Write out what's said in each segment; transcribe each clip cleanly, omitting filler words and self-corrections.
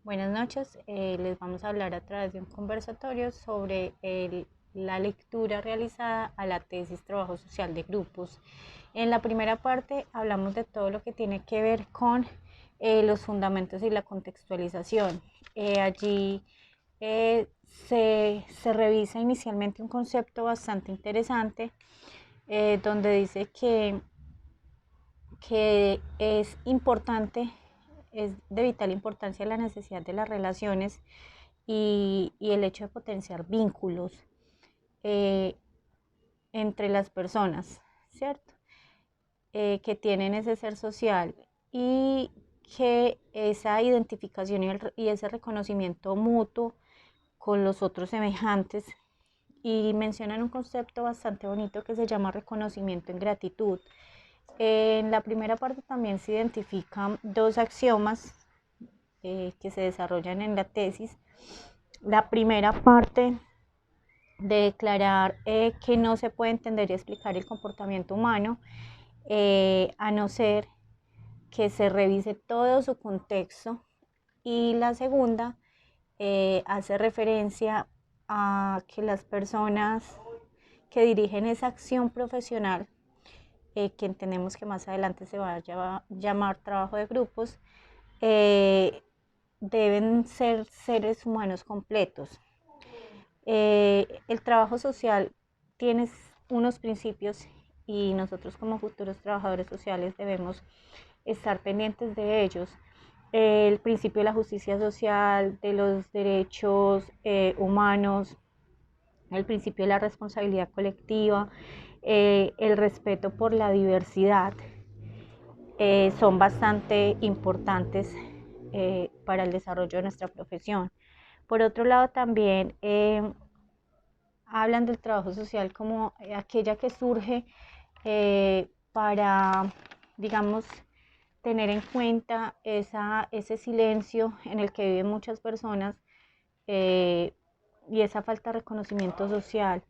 Buenas noches, les vamos a hablar a través de un conversatorio sobre la lectura realizada a la tesis Trabajo Social de Grupos. En la primera parte hablamos de todo lo que tiene que ver con los fundamentos y la contextualización. Allí se revisa inicialmente un concepto bastante interesante donde dice que es importante, es de vital importancia la necesidad de las relaciones y el hecho de potenciar vínculos eh, entre las personas, ¿cierto? Que tienen ese ser social y que esa identificación y ese reconocimiento mutuo con los otros semejantes y mencionan un concepto bastante bonito que se llama reconocimiento en gratitud. En la primera parte también se identifican dos axiomas que se desarrollan en la tesis. La primera parte de declarar que no se puede entender y explicar el comportamiento humano a no ser que se revise todo su contexto. Y la segunda hace referencia a que las personas que dirigen esa acción profesional, que entendemos que más adelante se va a llamar trabajo de grupos, eh, deben ser seres humanos completos. El trabajo social tiene unos principios y nosotros como futuros trabajadores sociales debemos estar pendientes de ellos. El principio de la justicia social, de los derechos humanos, el principio de la responsabilidad colectiva, el respeto por la diversidad, son bastante importantes para el desarrollo de nuestra profesión. Por otro lado, también hablan del trabajo social como aquella que surge para, digamos, tener en cuenta ese silencio en el que viven muchas personas eh, y esa falta de reconocimiento social.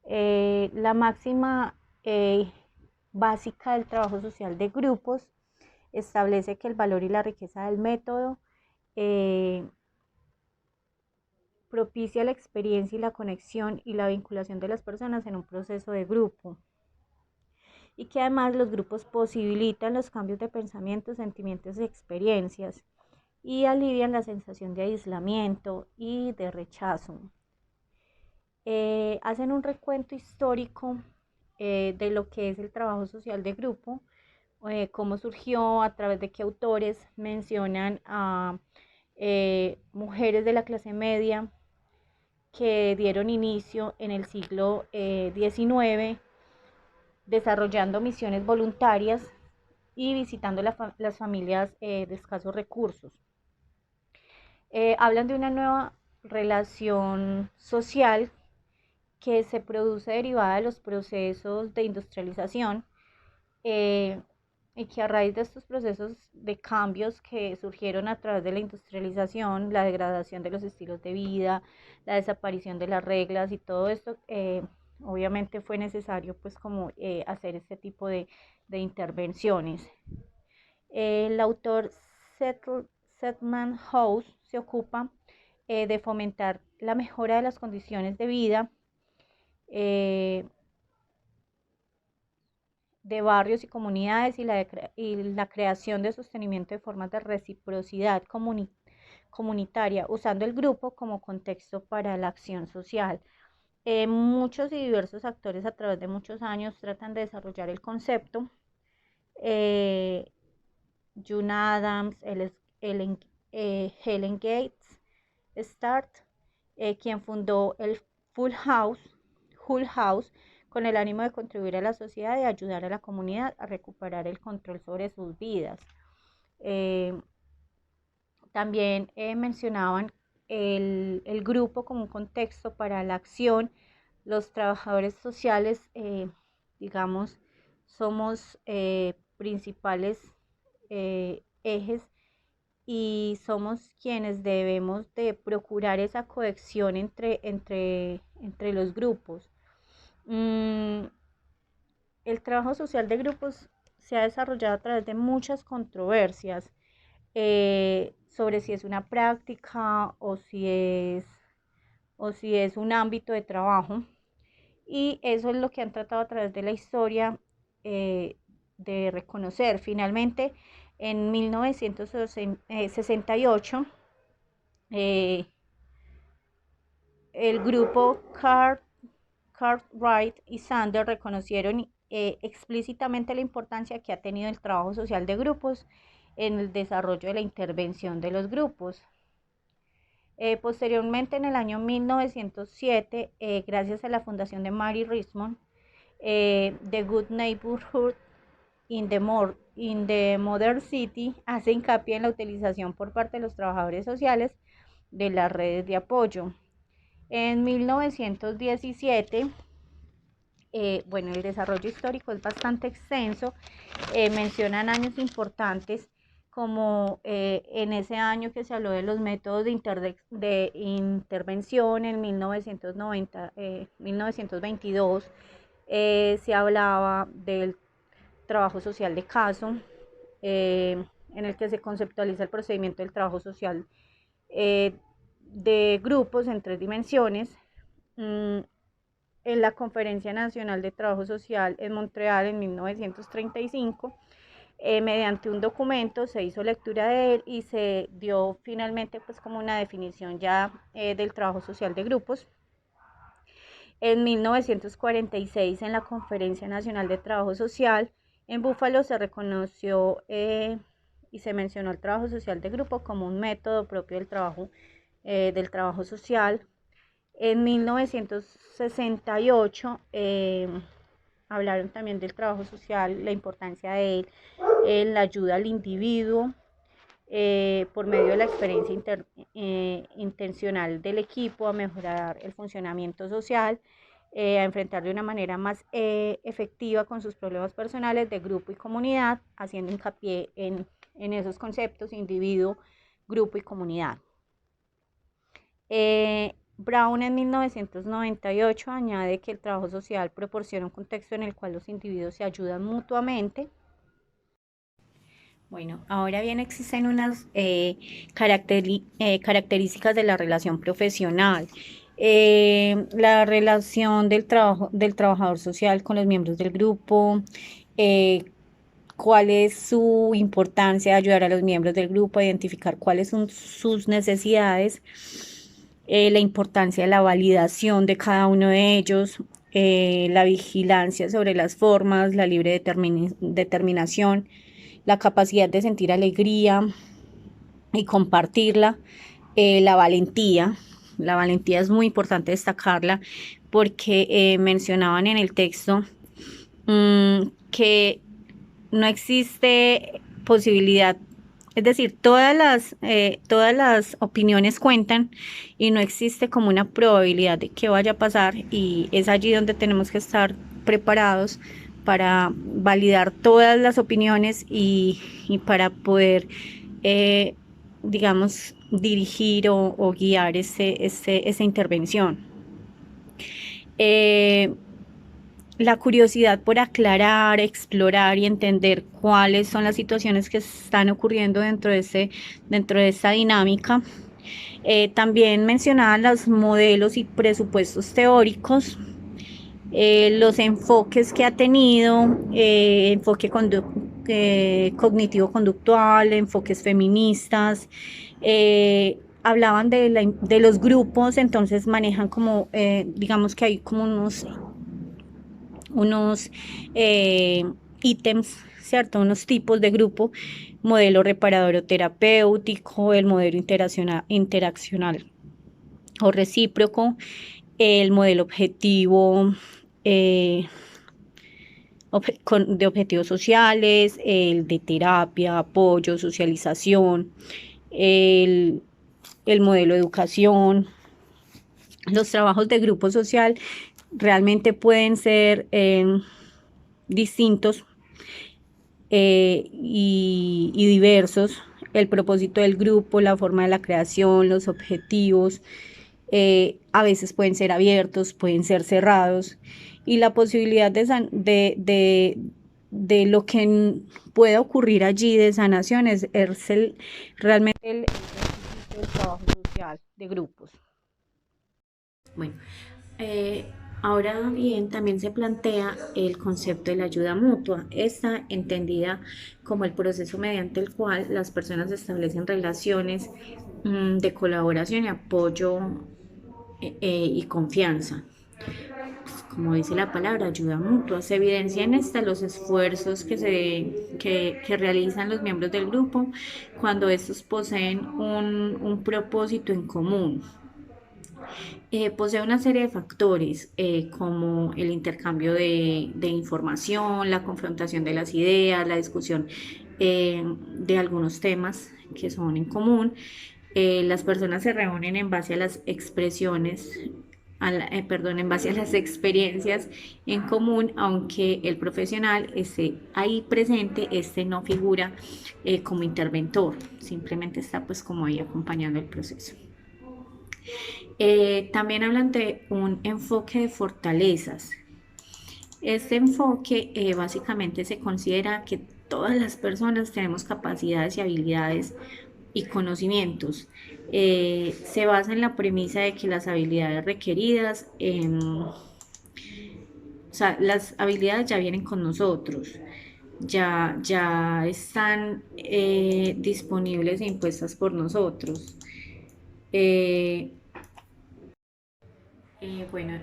La máxima básica del trabajo social de grupos establece que el valor y la riqueza del método propicia la experiencia y la conexión y la vinculación de las personas en un proceso de grupo, y que además los grupos posibilitan los cambios de pensamientos, sentimientos y experiencias y alivian la sensación de aislamiento y de rechazo. Hacen un recuento histórico de lo que es el trabajo social de grupo, cómo surgió, a través de qué autores mencionan a mujeres de la clase media que dieron inicio en el siglo XIX, desarrollando misiones voluntarias y visitando las familias de escasos recursos. Hablan de una nueva relación social que se produce derivada de los procesos de industrialización y que a raíz de estos procesos de cambios que surgieron a través de la industrialización, la degradación de los estilos de vida, la desaparición de las reglas y todo esto, obviamente fue necesario pues como hacer este tipo de intervenciones. El autor Setman House se ocupa de fomentar la mejora de las condiciones de vida de barrios y comunidades y la creación de sostenimiento de formas de reciprocidad comunitaria, usando el grupo como contexto para la acción social. Muchos y diversos actores a través de muchos años tratan de desarrollar el concepto. June Adams, Helen Gates, Start, quien fundó el Hull House, con el ánimo de contribuir a la sociedad y ayudar a la comunidad a recuperar el control sobre sus vidas. También mencionaban el grupo como un contexto para la acción. Los trabajadores sociales, digamos, somos principales ejes y somos quienes debemos de procurar esa cohesión entre los grupos. El trabajo social de grupos se ha desarrollado a través de muchas controversias. sobre si es una práctica o si es un ámbito de trabajo. Y eso es lo que han tratado a través de la historia de reconocer. Finalmente, en 1968, eh, el grupo Cartwright y Sanders reconocieron explícitamente la importancia que ha tenido el trabajo social de grupos en el desarrollo de la intervención de los grupos. Posteriormente, en el año 1907, gracias a la fundación de Mary Richmond, The Good Neighborhood in the Modern City hace hincapié en la utilización por parte de los trabajadores sociales de las redes de apoyo. En 1917, bueno, el desarrollo histórico es bastante extenso, mencionan años importantes como en ese año que se habló de los métodos de intervención en 1922, se hablaba del trabajo social de caso, en el que se conceptualiza el procedimiento del trabajo social de grupos en 3 dimensiones. En la Conferencia Nacional de Trabajo Social en Montreal en 1935, mediante un documento se hizo lectura de él y se dio finalmente pues como una definición ya del trabajo social de grupos. En 1946, en la Conferencia Nacional de Trabajo Social en Búfalo, se reconoció y se mencionó el trabajo social de grupo como un método propio del trabajo social. En 1968 hablaron también del trabajo social, la importancia de él en la ayuda al individuo por medio de la experiencia intencional del equipo a mejorar el funcionamiento social, a enfrentar de una manera más efectiva con sus problemas personales de grupo y comunidad, haciendo hincapié en esos conceptos: individuo, grupo y comunidad. Brown en 1998 añade que el trabajo social proporciona un contexto en el cual los individuos se ayudan mutuamente. Bueno, ahora bien, existen unas características de la relación profesional. La relación del trabajador social con los miembros del grupo, cuál es su importancia de ayudar a los miembros del grupo a identificar cuáles son sus necesidades, la importancia de la validación de cada uno de ellos, la vigilancia sobre las formas, la libre determinación, la capacidad de sentir alegría y compartirla, la valentía. La valentía es muy importante destacarla porque mencionaban en el texto que no existe posibilidad, es decir, todas las opiniones cuentan y no existe como una probabilidad de que vaya a pasar, y es allí donde tenemos que estar preparados para validar todas las opiniones y para poder, digamos, dirigir o guiar esa intervención. La curiosidad por aclarar, explorar y entender cuáles son las situaciones que están ocurriendo dentro de esta dinámica. También mencionaban los modelos y presupuestos teóricos, los enfoques que ha tenido, enfoque cognitivo-conductual, enfoques feministas. Hablaban de los grupos, entonces manejan como, digamos que hay como unos ítems, ¿cierto? Unos tipos de grupo: modelo reparador o terapéutico, el modelo interaccional o recíproco, el modelo objetivo de objetivos sociales, el de terapia, apoyo, socialización, el modelo de educación. Los trabajos de grupo social realmente pueden ser distintos y diversos. El propósito del grupo, la forma de la creación, los objetivos, a veces pueden ser abiertos, pueden ser cerrados, y la posibilidad de de lo que pueda ocurrir allí de sanación es realmente el ejercicio del trabajo social de grupos. Bueno, ahora bien, también se plantea el concepto de la ayuda mutua. Esta entendida como el proceso mediante el cual las personas establecen relaciones de colaboración y apoyo y confianza. Como dice la palabra, ayuda mutua. Se evidencia en esta los esfuerzos que realizan los miembros del grupo cuando estos poseen un propósito en común. Posee una serie de factores como el intercambio de información, la confrontación de las ideas, la discusión de algunos temas que son en común. Las personas se reúnen en base a las expresiones, en base a las experiencias en común, aunque el profesional esté ahí presente, este no figura como interventor, simplemente está pues como ahí acompañando el proceso. También hablan de un enfoque de fortalezas. Este enfoque básicamente se considera que todas las personas tenemos capacidades y habilidades y conocimientos. Se basa en la premisa de que las habilidades requeridas, o sea, las habilidades ya vienen con nosotros, ya están disponibles e impuestas por nosotros. Bueno,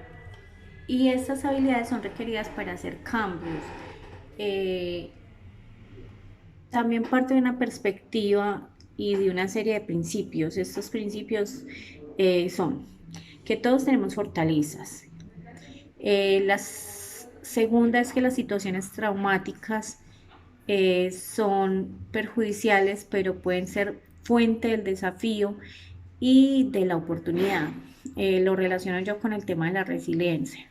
y estas habilidades son requeridas para hacer cambios. Eh, También parte de una perspectiva y de una serie de principios. Estos principios son que todos tenemos fortalezas. La segunda es que las situaciones traumáticas son perjudiciales, pero pueden ser fuente del desafío y de la oportunidad. Lo relaciono yo con el tema de la resiliencia.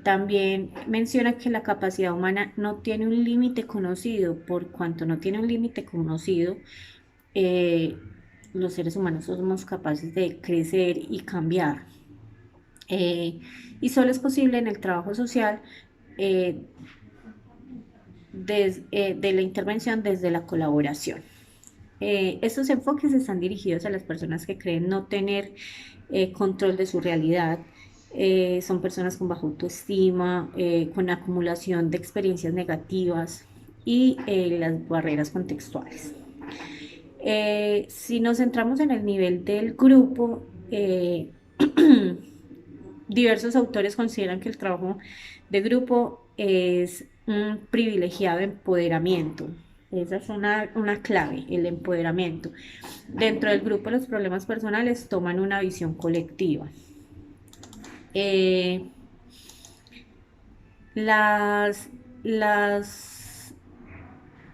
También menciona que la capacidad humana no tiene un límite conocido. Por cuanto no tiene un límite conocido, eh, los seres humanos somos capaces de crecer y cambiar. Y solo es posible en el trabajo social eh, de la intervención desde la colaboración. Estos enfoques están dirigidos a las personas que creen no tener control de su realidad. Son personas con baja autoestima, con acumulación de experiencias negativas y las barreras contextuales. Si nos centramos en el nivel del grupo, diversos autores consideran que el trabajo de grupo es un privilegiado empoderamiento. Esa es una clave, el empoderamiento. Dentro del grupo, los problemas personales toman una visión colectiva. Las, las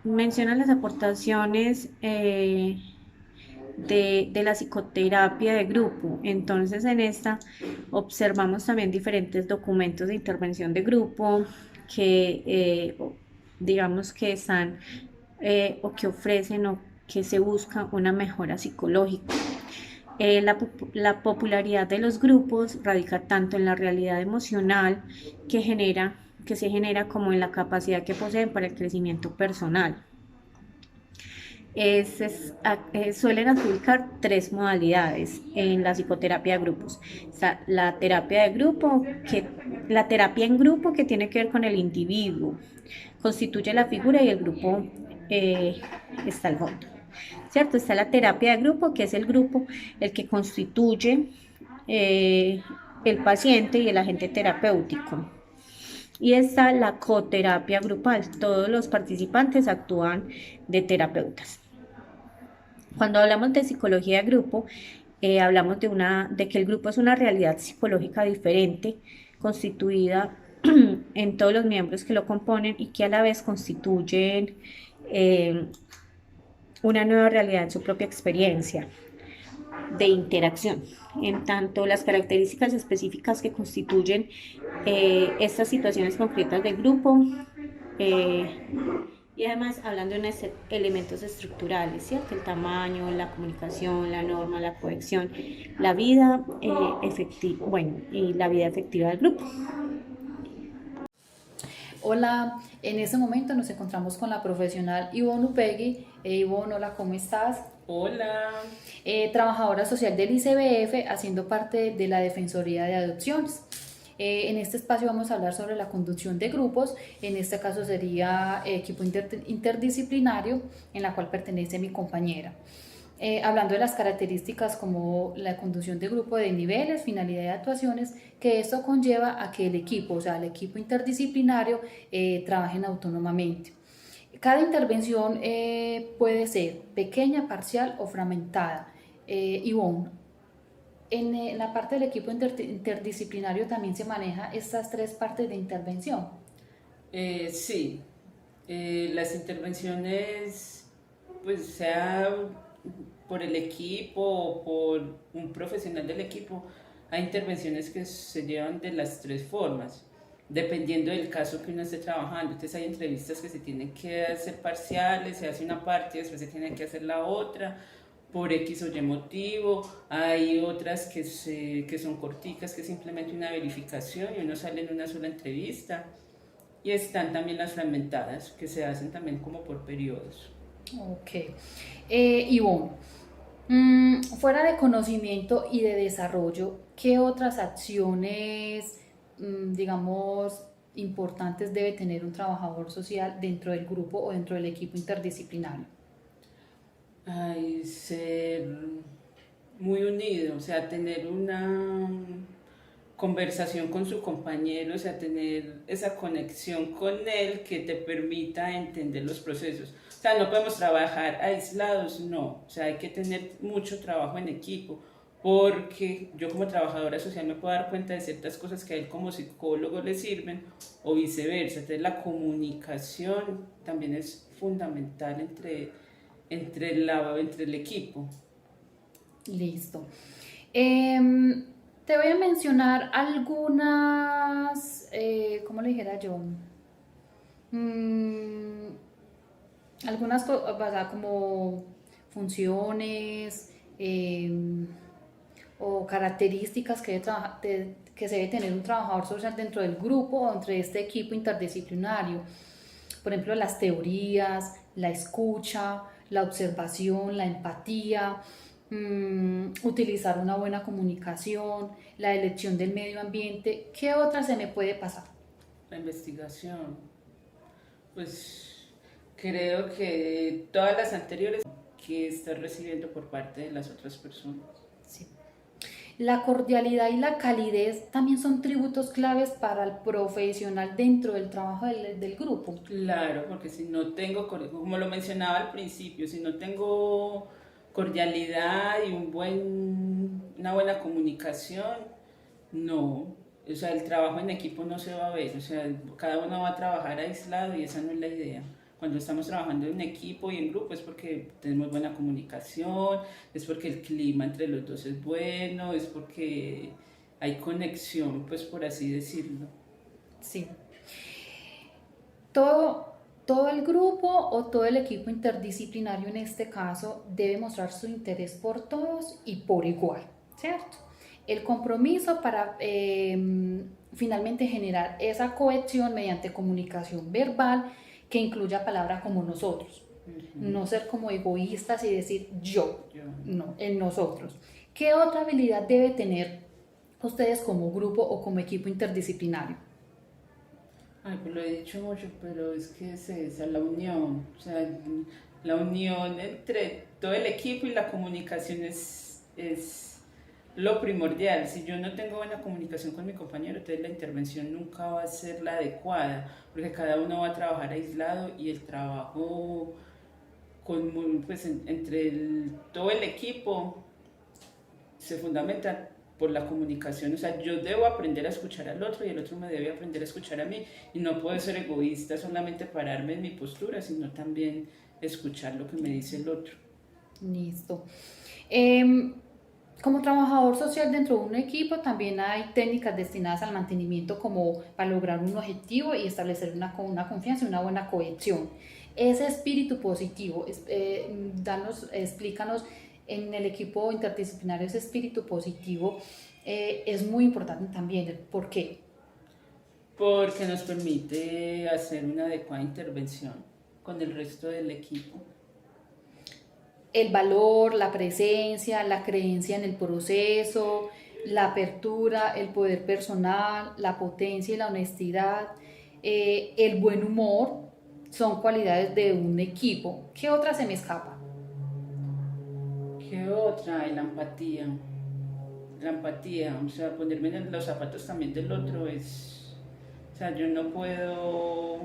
mencionan las aportaciones de la psicoterapia de grupo. Entonces, en esta observamos también diferentes documentos de intervención de grupo que digamos que están o que ofrecen o que se busca una mejora psicológica. La popularidad de los grupos radica tanto en la realidad emocional que se genera como en la capacidad que poseen para el crecimiento personal. Suelen adjudicar tres modalidades en la psicoterapia de grupos. Está la terapia de grupo, la terapia en grupo que tiene que ver con el individuo, constituye la figura y el grupo está al fondo. ¿Cierto? Está la terapia de grupo, que es el grupo, el que constituye el paciente y el agente terapéutico. Y está la coterapia grupal, todos los participantes actúan de terapeutas. Cuando hablamos de psicología de grupo, hablamos de que el grupo es una realidad psicológica diferente, constituida en todos los miembros que lo componen y que a la vez constituyen una nueva realidad en su propia experiencia de interacción. En tanto, las características específicas que constituyen estas situaciones concretas del grupo y además hablando de unos elementos estructurales, ¿cierto? El tamaño, la comunicación, la norma, la cohesión, la vida efectiva, bueno, y la vida efectiva del grupo. Hola, en este momento nos encontramos con la profesional Ivonne Upegui. Ivonne, hola, ¿cómo estás? Hola, Trabajadora social del ICBF, haciendo parte de la Defensoría de Adopciones. En este espacio vamos a hablar sobre la conducción de grupos, en este caso sería equipo interdisciplinario, en la cual pertenece mi compañera. Hablando de las características como la conducción de grupo de niveles, finalidad y actuaciones, que esto conlleva a que el equipo, o sea, el equipo interdisciplinario, trabajen autónomamente. Cada intervención puede ser pequeña, parcial o fragmentada. Ivonne, en la parte del equipo interdisciplinario también se maneja estas tres partes de intervención. sí, las intervenciones, pues sea por el equipo o por un profesional del equipo, hay intervenciones que se llevan de las tres formas, dependiendo del caso que uno esté trabajando. Entonces hay entrevistas que se tienen que hacer parciales, se hace una parte y después se tiene que hacer la otra por X o Y motivo. Hay otras que son corticas, que es simplemente una verificación y uno sale en una sola entrevista. Y están también las fragmentadas, que se hacen también como por periodos. Ok. Ivonne, fuera de conocimiento y de desarrollo, ¿qué otras acciones, digamos, importantes debe tener un trabajador social dentro del grupo o dentro del equipo interdisciplinario? Ay, ser muy unido, o sea, tener una conversación con su compañero, o sea, tener esa conexión con él que te permita entender los procesos. O sea, no podemos trabajar aislados, no, o sea, hay que tener mucho trabajo en equipo, porque yo como trabajadora social me puedo dar cuenta de ciertas cosas que a él como psicólogo le sirven o viceversa. Entonces la comunicación también es fundamental entre el equipo. Listo. Em, Te voy a mencionar algunas, ¿cómo le dijera yo? Mm, algunas cosas, como funciones o características que se debe tener un trabajador social dentro del grupo o entre este equipo interdisciplinario. Por ejemplo, las teorías, la escucha, la observación, la empatía, utilizar una buena comunicación, la elección del medio ambiente. ¿Qué otra se me puede pasar? La investigación, pues creo que todas las anteriores que estás recibiendo por parte de las otras personas. Sí. La cordialidad y la calidez también son tributos claves para el profesional dentro del trabajo del grupo. Claro, porque si no tengo, como lo mencionaba al principio, si no tengo cordialidad y una buena comunicación, no. O sea, el trabajo en equipo no se va a ver, o sea, cada uno va a trabajar aislado y esa no es la idea. Cuando estamos trabajando en equipo y en grupo es porque tenemos buena comunicación, es porque el clima entre los dos es bueno, es porque hay conexión, pues por así decirlo. Sí. Todo, todo el grupo o todo el equipo interdisciplinario en este caso debe mostrar su interés por todos y por igual, ¿cierto? El compromiso para finalmente generar esa cohesión mediante comunicación verbal que incluya palabras como nosotros. Ujú. No ser como egoístas y decir yo, Yo, no, en nosotros. ¿Qué otra habilidad debe tener ustedes como grupo o como equipo interdisciplinario? ay, pues lo he dicho mucho, pero es que es esa, la unión, o sea, la unión entre todo el equipo y la comunicación es lo primordial. Si yo no tengo buena comunicación con mi compañero, entonces la intervención nunca va a ser la adecuada, porque cada uno va a trabajar aislado y el trabajo pues, entre todo el equipo se fundamenta por la comunicación. O sea, yo debo aprender a escuchar al otro y el otro me debe aprender a escuchar a mí. Y no puedo ser egoísta solamente pararme en mi postura, sino también escuchar lo que me dice el otro. Listo. Em, Como trabajador social dentro de un equipo también hay técnicas destinadas al mantenimiento como para lograr un objetivo y establecer una confianza y una buena cohesión. Ese espíritu positivo, explícanos en el equipo interdisciplinario ese espíritu positivo es muy importante también. ¿Por qué? porque nos permite hacer una adecuada intervención con el resto del equipo. El valor, la presencia, la creencia en el proceso, la apertura, el poder personal, la potencia y la honestidad, el buen humor, son cualidades de un equipo. ¿Qué otra se me escapa? ¿Qué otra? Y la empatía. La empatía, o sea, ponerme en los zapatos también del otro es... O sea, yo no puedo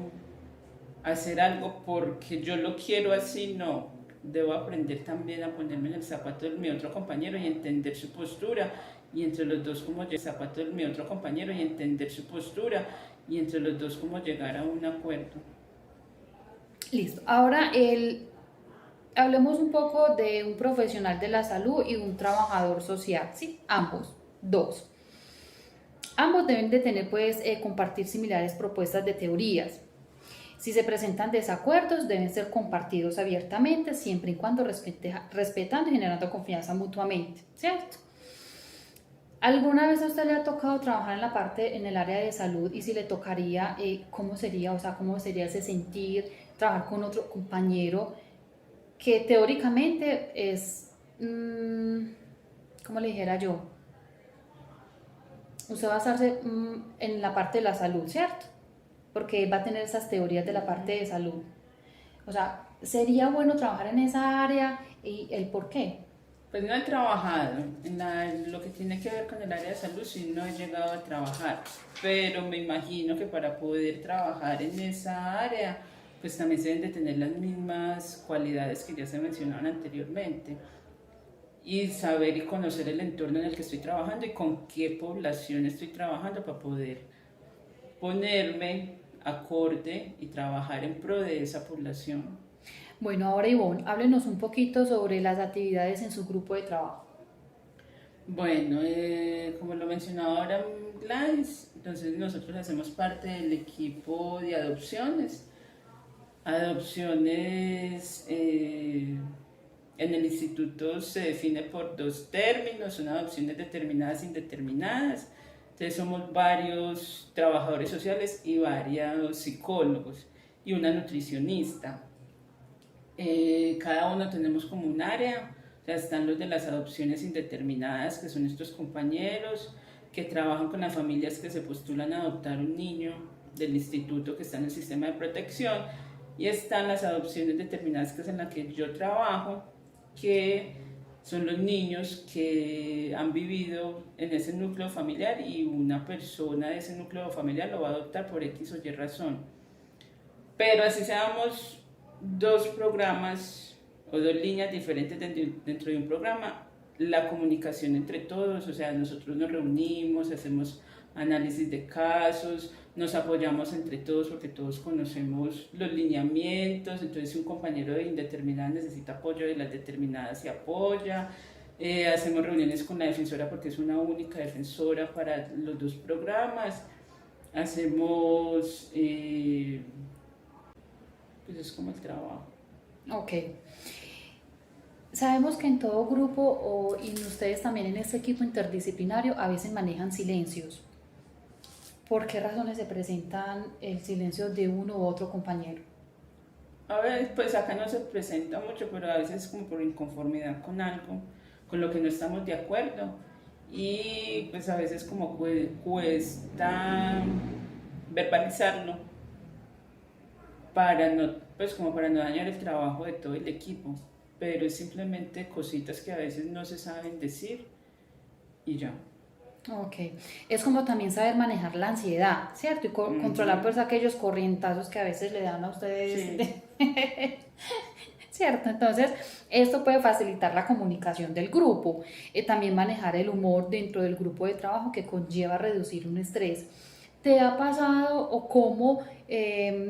hacer algo porque yo lo quiero así, no. Debo aprender también a ponerme en el zapato de mi otro compañero y entender su postura. Y entre los dos, como el zapato de mi otro compañero y entender su postura. Y entre los dos, como llegar a un acuerdo. Listo. Ahora hablemos un poco de un profesional de la salud y un trabajador social, ¿sí? Ambos, dos. Ambos deben de tener, pues, compartir similares propuestas de teorías. Si se presentan desacuerdos, deben ser compartidos abiertamente, siempre y cuando respetando y generando confianza mutuamente, ¿cierto? ¿Alguna vez a usted le ha tocado trabajar en la parte, en el área de salud? Y si le tocaría, ¿cómo sería? O sea, ¿cómo sería ese sentir, trabajar con otro compañero que teóricamente es, ¿cómo le dijera yo? Usted va a basarse en la parte de la salud, ¿cierto? Porque va a tener esas teorías de la parte de salud. O sea, ¿sería bueno trabajar en esa área y el por qué? Pues no he trabajado en lo que tiene que ver con el área de salud, sí no he llegado a trabajar, pero me imagino que para poder trabajar en esa área, pues también se deben de tener las mismas cualidades que ya se mencionaron anteriormente y saber y conocer el entorno en el que estoy trabajando y con qué población estoy trabajando para poder ponerme acorde y trabajar en pro de esa población. Bueno, ahora Ivonne, háblenos un poquito sobre las actividades en su grupo de trabajo. Bueno, como lo mencionaba ahora Gladys, entonces nosotros hacemos parte del equipo de adopciones. Adopciones en el instituto se define por dos términos, son adopciones determinadas e indeterminadas. Entonces somos varios trabajadores sociales y varios psicólogos y una nutricionista. Cada uno tenemos como un área, o sea, están los de las adopciones indeterminadas, que son estos compañeros que trabajan con las familias que se postulan a adoptar un niño del instituto que está en el sistema de protección, y están las adopciones determinadas, que es en la que yo trabajo, que son los niños que han vivido en ese núcleo familiar y una persona de ese núcleo familiar lo va a adoptar por X o Y razón. Pero así seamos dos programas o dos líneas diferentes dentro de un programa, la comunicación entre todos, o sea, nosotros nos reunimos, hacemos análisis de casos, nos apoyamos entre todos porque todos conocemos los lineamientos, entonces si un compañero de indeterminada necesita apoyo de las determinadas se apoya, hacemos reuniones con la defensora porque es una única defensora para los dos programas, hacemos... pues es como el trabajo. Ok. Sabemos que en todo grupo y ustedes también en este equipo interdisciplinario a veces manejan silencios. ¿Por qué razones se presentan el silencio de uno u otro compañero? A ver, pues acá no se presenta mucho, pero a veces como por inconformidad con algo, con lo que no estamos de acuerdo. Y pues a veces como cuesta verbalizarlo para no, pues como para no dañar el trabajo de todo el equipo, pero es simplemente cositas que a veces no se saben decir y ya. Ok, es como también saber manejar la ansiedad, ¿cierto? Y controlar pues aquellos corrientazos que a veces le dan a ustedes. Sí. ¿Cierto? Entonces, esto puede facilitar la comunicación del grupo, también manejar el humor dentro del grupo de trabajo que conlleva reducir un estrés. ¿Te ha pasado o cómo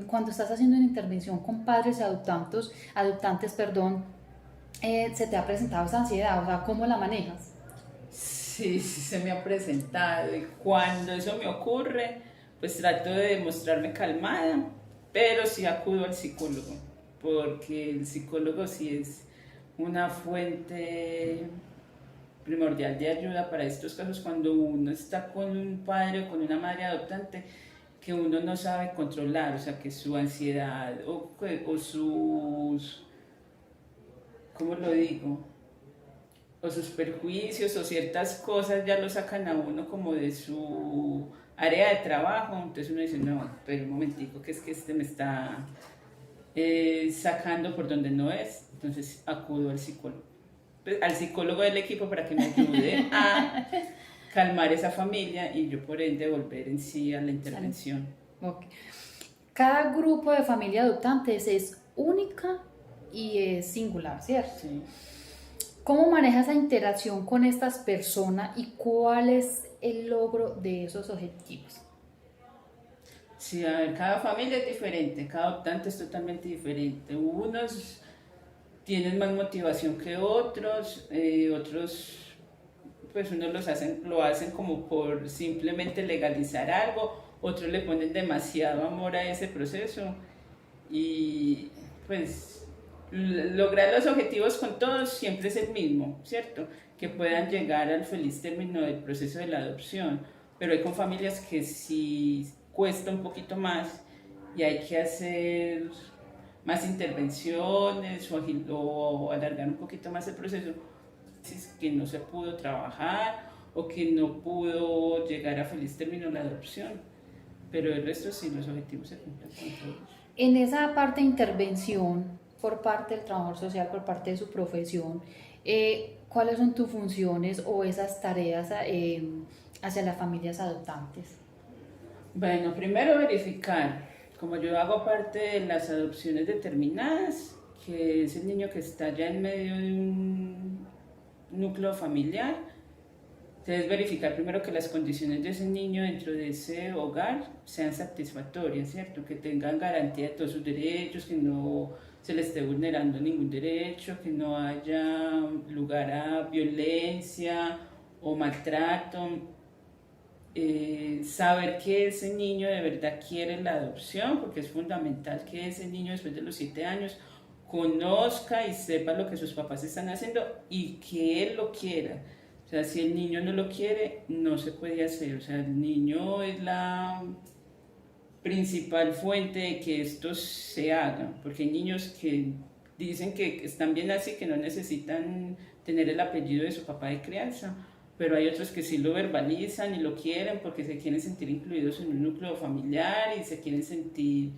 cuando estás haciendo una intervención con padres y adoptantes, perdón, se te ha presentado esa ansiedad? O sea, ¿cómo la manejas? Sí, sí se me ha presentado y cuando eso me ocurre, pues trato de mostrarme calmada, pero sí acudo al psicólogo, porque el psicólogo sí es una fuente primordial de ayuda para estos casos cuando uno está con un padre o con una madre adoptante que uno no sabe controlar, o sea, que su ansiedad o sus, ¿cómo lo digo? O sus perjuicios o ciertas cosas ya lo sacan a uno como de su área de trabajo, entonces uno dice, no, pero un momentico, que es que este me está sacando por donde no es, entonces acudo al psicólogo. Pues, al psicólogo del equipo para que me ayude a calmar esa familia y yo por ende volver en sí a la intervención. Okay. Cada grupo de familia adoptantes es única y es singular, ¿cierto? Sí. ¿Cómo manejas esa interacción con estas personas y cuál es el logro de esos objetivos? Sí, a ver, cada familia es diferente, cada adoptante es totalmente diferente. Unos tienen más motivación que otros, otros pues unos lo hacen como por simplemente legalizar algo, otros le ponen demasiado amor a ese proceso y pues lograr los objetivos con todos siempre es el mismo, ¿cierto? Que puedan llegar al feliz término del proceso de la adopción, pero hay con familias que sí cuesta un poquito más y hay que hacer más intervenciones o alargar un poquito más el proceso, que no se pudo trabajar o que no pudo llegar a feliz término la adopción, pero el resto sí, los objetivos se cumplen con todos. En esa parte de intervención por parte del trabajador social, por parte de su profesión, ¿cuáles son tus funciones o esas tareas hacia las familias adoptantes? Bueno, primero verificar, como yo hago parte de las adopciones determinadas, que es el niño que está ya en medio de un núcleo familiar, entonces verificar primero que las condiciones de ese niño dentro de ese hogar sean satisfactorias, ¿cierto? Que tengan garantía de todos sus derechos, que no se le esté vulnerando ningún derecho, que no haya lugar a violencia o maltrato. Saber que ese niño de verdad quiere la adopción, porque es fundamental que ese niño después de los 7 años conozca y sepa lo que sus papás están haciendo y que él lo quiera. O sea, si el niño no lo quiere, no se puede hacer. O sea, el niño es la principal fuente de que esto se haga, porque hay niños que dicen que están bien así, que no necesitan tener el apellido de su papá de crianza, pero hay otros que sí lo verbalizan y lo quieren porque se quieren sentir incluidos en un núcleo familiar y se quieren sentir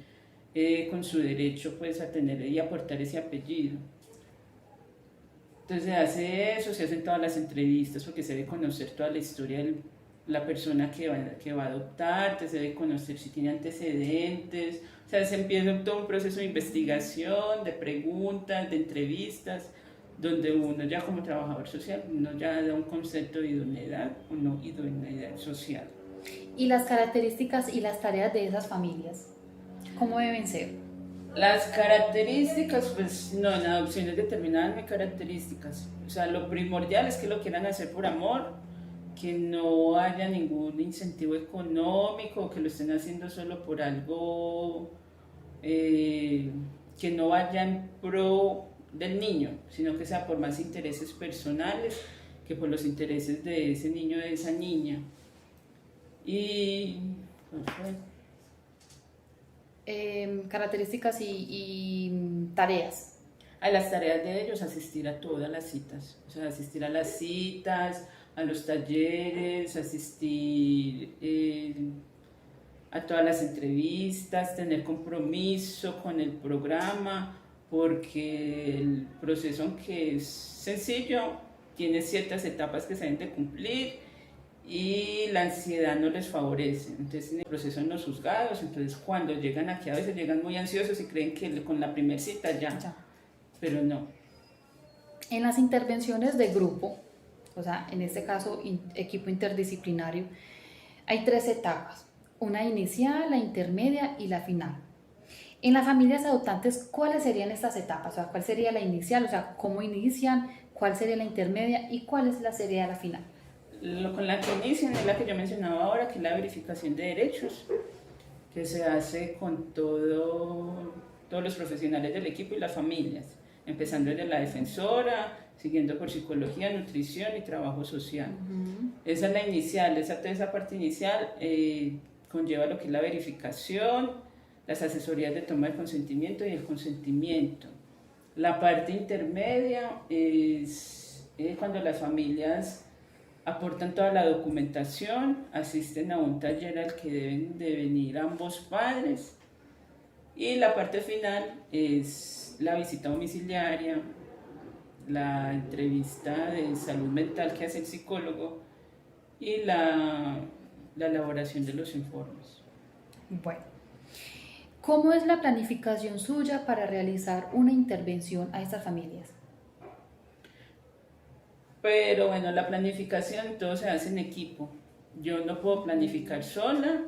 con su derecho pues a tener y aportar ese apellido. Entonces se hace eso, se hacen todas las entrevistas porque se debe conocer toda la historia de la persona que va a adoptar, se debe conocer si tiene antecedentes, o sea, se empieza todo un proceso de investigación, de preguntas, de entrevistas, donde uno ya como trabajador social, uno ya da un concepto de idoneidad o no idoneidad social. ¿Y las características y las tareas de esas familias? ¿Cómo deben ser? Las características, pues no, en adopciones determinadas no hay características. O sea, lo primordial es que lo quieran hacer por amor, que no haya ningún incentivo económico, que lo estén haciendo solo por algo que no vaya en pro del niño, sino que sea por más intereses personales que por los intereses de ese niño, de esa niña. Y pues, bueno. Características y tareas. A las tareas de ellos, asistir a todas las citas, o sea, asistir a las citas, a los talleres, asistir a todas las entrevistas, tener compromiso con el programa, porque el proceso, aunque es sencillo, tiene ciertas etapas que se deben de cumplir y la ansiedad no les favorece. Entonces, en el proceso en los juzgados, entonces cuando llegan aquí a veces llegan muy ansiosos y creen que con la primera cita ya, pero no. En las intervenciones de grupo, o sea, en este caso equipo interdisciplinario, hay 3 etapas, una inicial, la intermedia y la final. En las familias adoptantes, ¿cuáles serían estas etapas? O sea, ¿cuál sería la inicial? O sea, ¿cómo inician? ¿Cuál sería la intermedia? ¿Y cuál sería la final? Con la que inician es la que yo mencionaba ahora, que es la verificación de derechos, que se hace con todos los profesionales del equipo y las familias, empezando desde la defensora, siguiendo por psicología, nutrición y trabajo social. Esa es la inicial, esa parte inicial, conlleva lo que es la verificación, las asesorías de toma de consentimiento y el consentimiento. La parte intermedia es cuando las familias aportan toda la documentación, asisten a un taller al que deben de venir ambos padres, y la parte final es la visita domiciliaria, la entrevista de salud mental que hace el psicólogo y la elaboración de los informes. Bueno, ¿cómo es la planificación suya para realizar una intervención a estas familias? Pero bueno, la planificación todo se hace en equipo. Yo no puedo planificar sola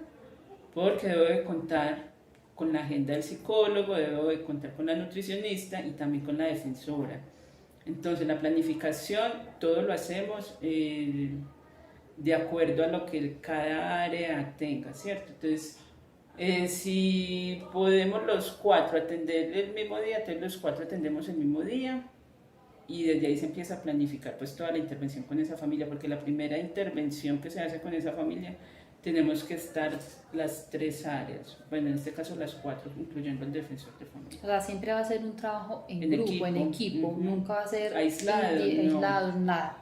porque debo de contar con la agenda del psicólogo, debo de contar con la nutricionista y también con la defensora. Entonces la planificación todo lo hacemos de acuerdo a lo que cada área tenga, ¿cierto? Entonces, si podemos los 4 atender el mismo día, entonces los 4 atendemos el mismo día, y desde ahí se empieza a planificar pues toda la intervención con esa familia, porque la primera intervención que se hace con esa familia tenemos que estar las 3 áreas, bueno, en este caso las 4, incluyendo el defensor de familia. O sea, siempre va a ser un trabajo en grupo, en equipo, nunca va a ser aislado, nada.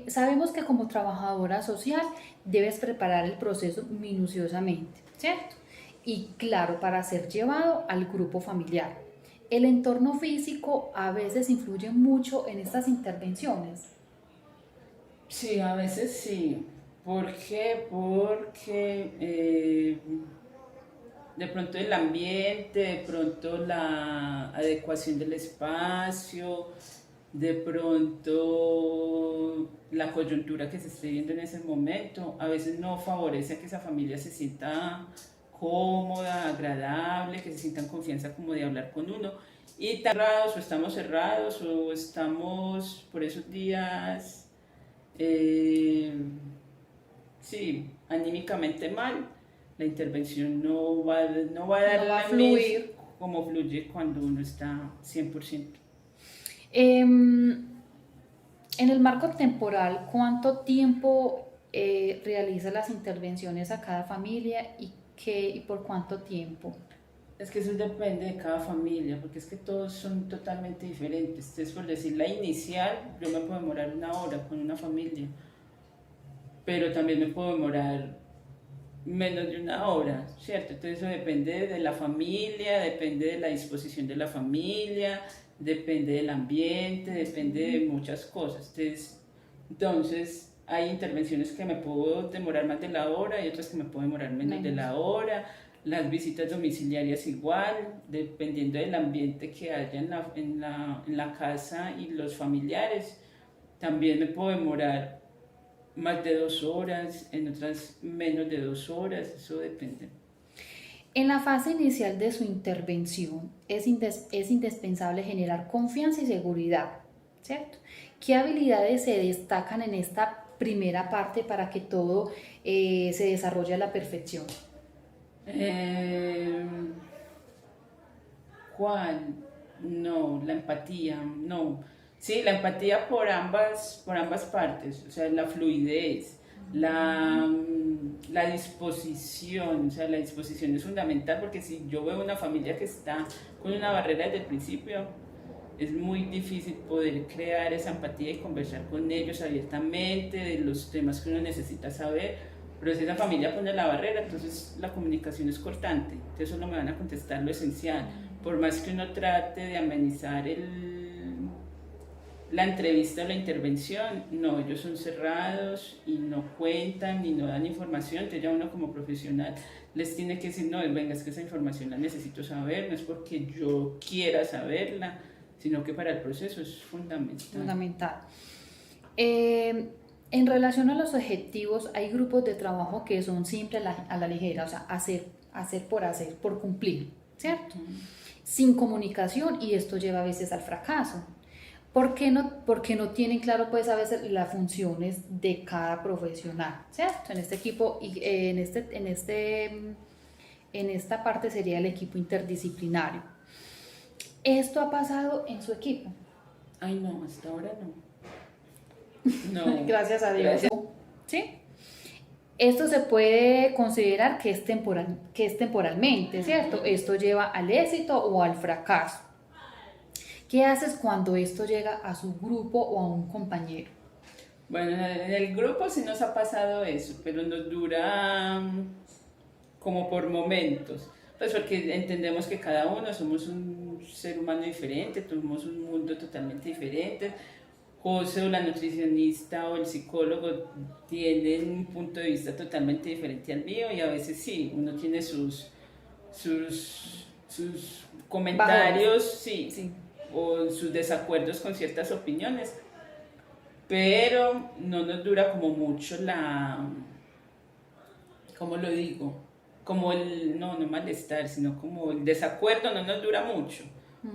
Sabemos que como trabajadora social debes preparar el proceso minuciosamente, ¿cierto? Y claro, para ser llevado al grupo familiar. El entorno físico a veces influye mucho en estas intervenciones. Sí, a veces sí. ¿Por qué? Porque de pronto el ambiente, de pronto la adecuación del espacio, de pronto la coyuntura que se esté viendo en ese momento, a veces no favorece a que esa familia se sienta cómoda, agradable, que se sientan confianza como de hablar con uno. Y tan cerrados o estamos por esos días, sí, anímicamente mal, la intervención no va a fluir como fluye cuando uno está 100%. En el marco temporal, ¿cuánto tiempo realiza las intervenciones a cada familia y por cuánto tiempo? Es que eso depende de cada familia, porque es que todos son totalmente diferentes. Entonces, por decir la inicial, yo me puedo demorar 1 hora con una familia, pero también me puedo demorar menos de 1 hora, ¿cierto? Entonces eso depende de la familia, depende de la disposición de la familia, depende del ambiente, depende de muchas cosas. Entonces hay intervenciones que me puedo demorar más de la hora y otras que me puedo demorar menos de la hora. Las visitas domiciliarias igual, dependiendo del ambiente que haya en la casa y los familiares. También me puedo demorar más de 2 horas, en otras menos de 2 horas, eso depende. En la fase inicial de su intervención es indispensable generar confianza y seguridad, ¿cierto? ¿Qué habilidades se destacan en esta primera parte para que todo se desarrolle a la perfección? ¿Cuál? No, la empatía, no. Sí, la empatía por ambas partes, o sea, la fluidez, la disposición, o sea, la disposición es fundamental, porque si yo veo una familia que está con una barrera desde el principio, es muy difícil poder crear esa empatía y conversar con ellos abiertamente de los temas que uno necesita saber. Pero si esa familia pone la barrera, entonces la comunicación es cortante, entonces solo me van a contestar lo esencial. Por más que uno trate de amenizar la entrevista o la intervención, no, ellos son cerrados y no cuentan ni no dan información. Entonces ya uno como profesional les tiene que decir, no, venga, es que esa información la necesito saber, no es porque yo quiera saberla, sino que para el proceso es fundamental. En relación a los objetivos, hay grupos de trabajo que son siempre a la ligera, o sea, hacer, por cumplir, ¿cierto? Sin comunicación, y esto lleva a veces al fracaso. ¿Por qué no? Porque no tienen claro pues a veces las funciones de cada profesional, ¿cierto? En este equipo y en esta parte sería el equipo interdisciplinario. ¿Esto ha pasado en su equipo? Ay, no, hasta ahora no. No. Gracias a Dios. Gracias. ¿Sí? Esto se puede considerar que es temporalmente, ¿cierto? Esto lleva al éxito o al fracaso. ¿Qué haces cuando esto llega a su grupo o a un compañero? Bueno, en el grupo sí nos ha pasado eso, pero nos dura como por momentos. Pues porque entendemos que cada uno somos un ser humano diferente, somos un mundo totalmente diferente. José o la nutricionista o el psicólogo tienen un punto de vista totalmente diferente al mío y a veces sí, uno tiene sus comentarios, sí, Sí. o sus desacuerdos con ciertas opiniones, pero no nos dura como mucho ¿cómo lo digo? Como no malestar, sino como el desacuerdo no nos dura mucho.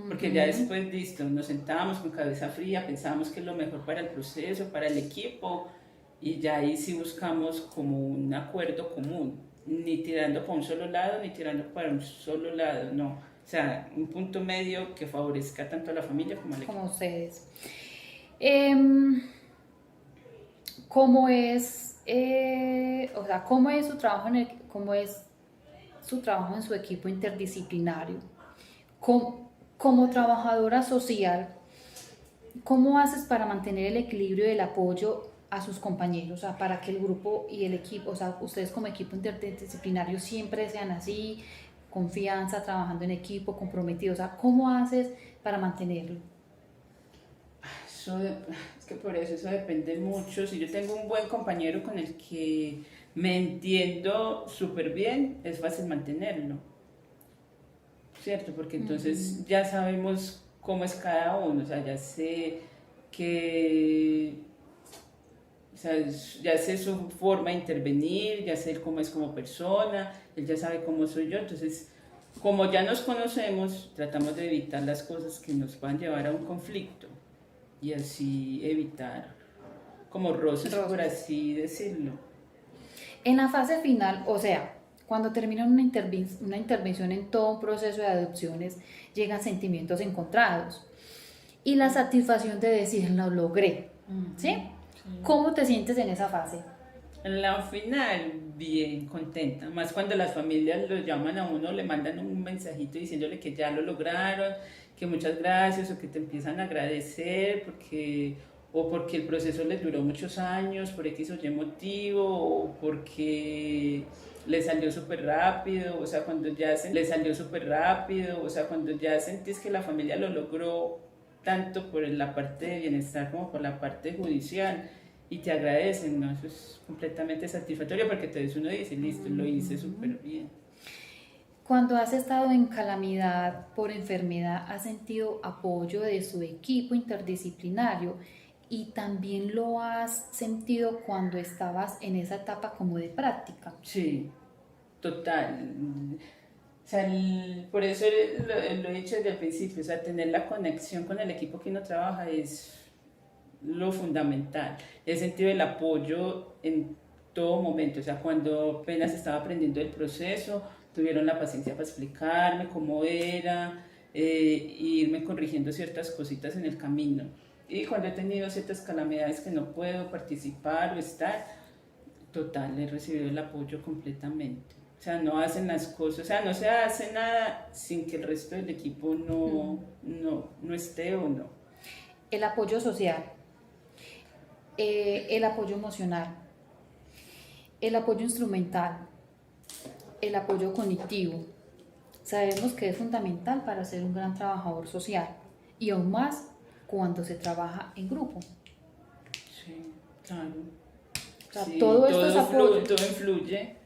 Porque ya después, listo, nos sentábamos con cabeza fría, pensábamos que es lo mejor para el proceso, para el equipo, y ya ahí sí buscamos como un acuerdo común, ni tirando para un solo lado, ni tirando para un solo lado, no. O sea, un punto medio que favorezca tanto a la familia como al equipo. Como ustedes. Em, ¿Cómo es, o sea, cómo es su trabajo cómo es su trabajo en su equipo interdisciplinario? Como trabajadora social, ¿cómo haces para mantener el equilibrio del apoyo a sus compañeros? O sea, para que el grupo y el equipo, o sea, ustedes como equipo interdisciplinario siempre sean así, confianza, trabajando en equipo, comprometidos. O sea, ¿cómo haces para mantenerlo? Eso, es que por eso depende mucho. Si yo tengo un buen compañero con el que me entiendo súper bien, es fácil mantenerlo, ¿cierto? Porque entonces ya sabemos cómo es cada uno, o sea, ya sé que, o sea, ya sé su forma de intervenir, ya sé cómo es como persona, él ya sabe cómo soy yo, entonces como ya nos conocemos, tratamos de evitar las cosas que nos puedan llevar a un conflicto y así evitar como roces, por Roces. así decirlo. En la fase final, o sea, cuando termina una intervención en todo un proceso de adopciones, llegan sentimientos encontrados y la satisfacción de decir lo logré, ¿sí? Sí. ¿Cómo te sientes en esa fase? En la final, bien contenta, más cuando las familias lo llaman a uno, le mandan un mensajito diciéndole que ya lo lograron, que muchas gracias o que te empiezan a agradecer o porque el proceso les duró muchos años, por X o Y motivo, o porque le salió súper rápido, o sea, le salió súper rápido, o sea, cuando ya sentís que la familia lo logró, tanto por la parte de bienestar como por la parte judicial, y te agradecen, ¿no? Eso es completamente satisfactorio porque entonces uno dice, listo, lo hice súper bien. Cuando has estado en calamidad por enfermedad, ¿has sentido apoyo de su equipo interdisciplinario? Y también lo has sentido cuando estabas en esa etapa como de práctica. Sí, total. O sea, por eso lo he dicho desde el principio, o sea, tener la conexión con el equipo que uno trabaja es lo fundamental. He sentido el apoyo en todo momento, o sea, cuando apenas estaba aprendiendo el proceso, tuvieron la paciencia para explicarme cómo era, e irme corrigiendo ciertas cositas en el camino. Y cuando he tenido ciertas calamidades que no puedo participar o estar, total, he recibido el apoyo completamente. O sea, no hacen las cosas, o sea, no se hace nada sin que el resto del equipo no esté o no. El apoyo social, el apoyo emocional, el apoyo instrumental, el apoyo cognitivo. Sabemos que es fundamental para ser un gran trabajador social y aún más cuando se trabaja en grupo. Sí, claro. O sea, Sí, todo esto es apoyo. todo influye.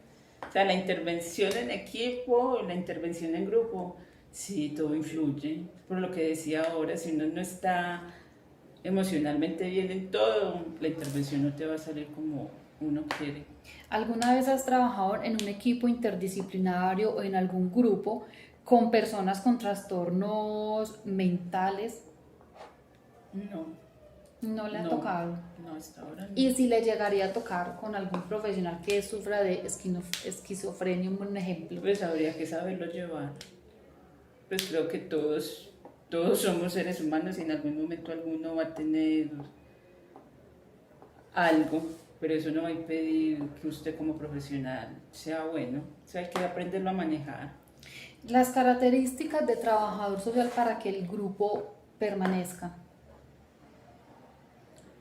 O sea, la intervención en equipo, la intervención en grupo, sí, todo influye. Por lo que decía ahora, si uno no está emocionalmente bien en todo, la intervención no te va a salir como uno quiere. ¿Alguna vez has trabajado en un equipo interdisciplinario o en algún grupo con personas con trastornos mentales? No, No le ha no, tocado. no, hasta ahora no. Y si le llegaría a tocar con algún profesional que sufra de esquizofrenia, un ejemplo. Pues habría que saberlo llevar. Pues creo que todos somos seres humanos y en algún momento alguno va a tener algo. pero eso no va a impedir que usted como profesional sea bueno, o sea, hay que aprenderlo a manejar. Las características de trabajador social para que el grupo permanezca.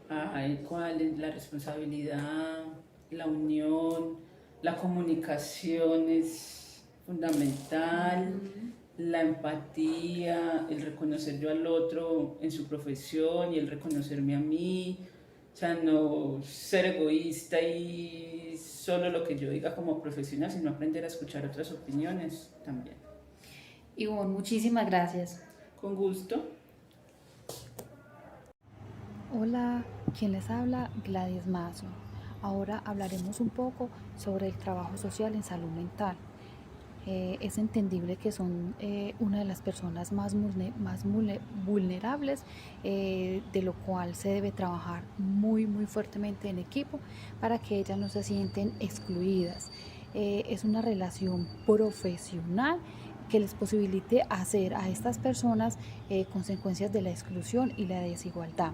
Ay, ¿cuál es la responsabilidad, la unión, la comunicación es fundamental, la empatía, el reconocer yo al otro en su profesión y el reconocerme a mí, o sea, no ser egoísta y solo lo que yo diga como profesional, sino aprender a escuchar otras opiniones también. Ivonne, muchísimas gracias. Con gusto. Hola, ¿quién les habla? Gladys Mazo. Ahora hablaremos un poco sobre el trabajo social en salud mental. Es entendible que son una de las personas más vulnerables, de lo cual se debe trabajar muy fuertemente en equipo para que ellas no se sienten excluidas. Es una relación profesional que les posibilite hacer a estas personas consecuencias de la exclusión y la desigualdad.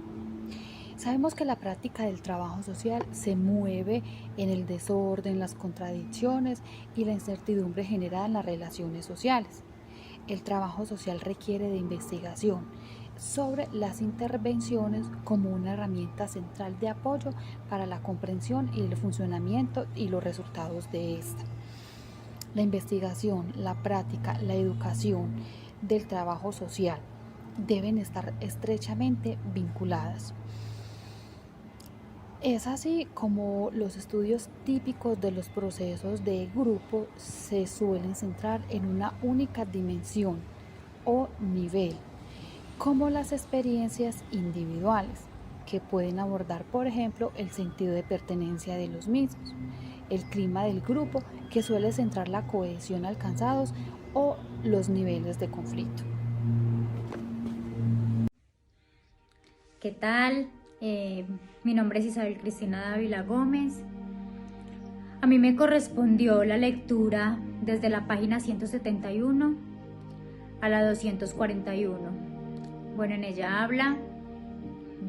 Sabemos que la práctica del trabajo social se mueve en el desorden, las contradicciones y la incertidumbre generada en las relaciones sociales. El trabajo social requiere de investigación sobre las intervenciones como una herramienta central de apoyo para la comprensión y el funcionamiento y los resultados de esta. La investigación, la práctica, la educación del trabajo social deben estar estrechamente vinculadas. Es así como los estudios típicos de los procesos de grupo se suelen centrar en una única dimensión o nivel, como las experiencias individuales, que pueden abordar, por ejemplo, el sentido de pertenencia de los mismos, el clima del grupo, que suele centrar la cohesión alcanzados, o los niveles de conflicto. ¿Qué tal? Mi nombre es Isabel Cristina Dávila Gómez. A mí me correspondió la lectura desde la página 171 a la 241. Bueno, en ella habla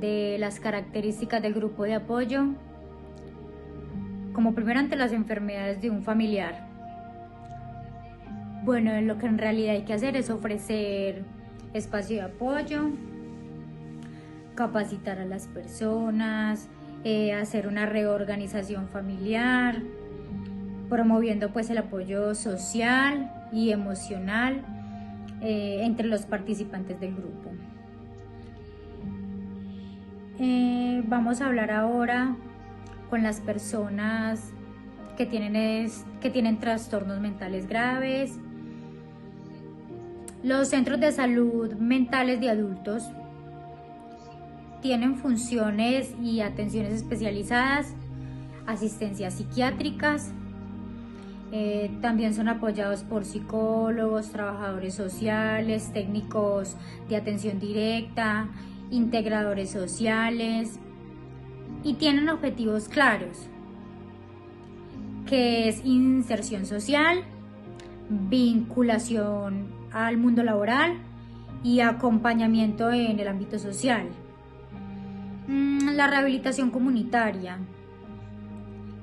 de las características del grupo de apoyo, como primero ante las enfermedades de un familiar. Bueno, lo que en realidad hay que hacer es ofrecer espacio de apoyo, capacitar a las personas, hacer una reorganización familiar, promoviendo pues el apoyo social y emocional entre los participantes del grupo. Vamos a hablar ahora con las personas que tienen trastornos mentales graves. Los centros de salud mentales de adultos tienen funciones y atenciones especializadas, asistencias psiquiátricas, también son apoyados por psicólogos, trabajadores sociales, técnicos de atención directa, integradores sociales, y tienen objetivos claros, que es inserción social, vinculación al mundo laboral y acompañamiento en el ámbito social. La rehabilitación comunitaria